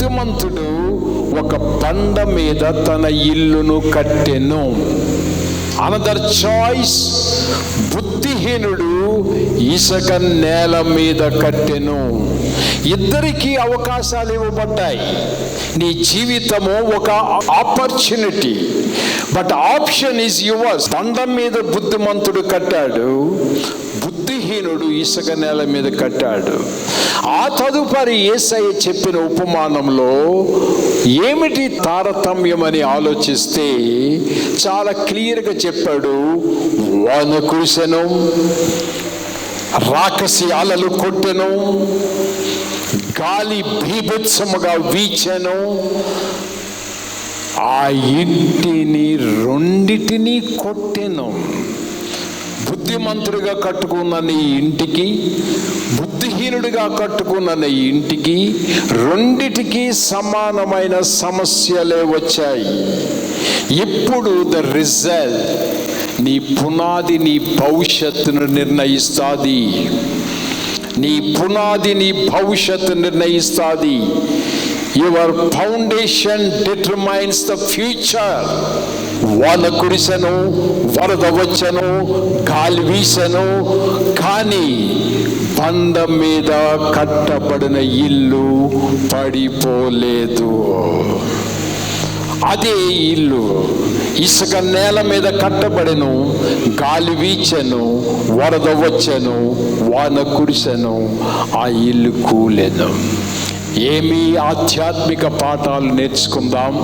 బుద్ధిమంతుడు ఒక బండ మీద తన ఇల్లును కట్టెను. అనదర్ చాయిస్, బుద్ధిహీనుడు ఇసుక నేల మీద కట్టెను. ఇద్దరికీ అవకాశాలు ఇవ్వబడ్డాయి. నీ జీవితము ఒక opportunity, but option is yours. బండ మీద బుద్ధిమంతుడు కట్టాడు, బుద్ధిహీనుడు ఇసుక నేల మీద కట్టాడు. ఆ తదుపరి యేసయ్య చెప్పిన ఉపమానంలో ఏమిటి తారతమ్యం అని ఆలోచిస్తే చాలా క్లియర్గా చెప్పాడు. వాన కురిసెను, రాకసి అలలు కొట్టెను, గాలి బీభత్సముగా వీచెను, ఆ ఇంటిని రెండిటిని కొట్టెను. బుద్ధిమంతుడిగా కట్టుకున్న నీ ఇంటికి, బుద్ధిహీనుడిగా కట్టుకున్న నీ ఇంటికి, రెండిటికి సమానమైన సమస్యలే వచ్చాయి. ఇప్పుడు ద రిజల్ట్, నీ పునాది నీ భవిష్యత్తును నిర్ణయిస్తుంది. నీ పునాది నీ భవిష్యత్తు నిర్ణయిస్తుంది. Your foundation determines the future. వాన కురిసెను, వరద వచ్చెను, గాలి వీసెను, కానీ బండ మీద కట్టబడిన ఇల్లు పడిపోలేదు. అదే ఇల్లు ఇసుక నేల మీద కట్టబడెను, గాలి వీచెను, వరద వచ్చెను, వాన కురిసెను, ఆ ఇల్లు కూలెను. ఏమి ఆధ్యాత్మిక పాఠాలు నేర్చుకుందాం.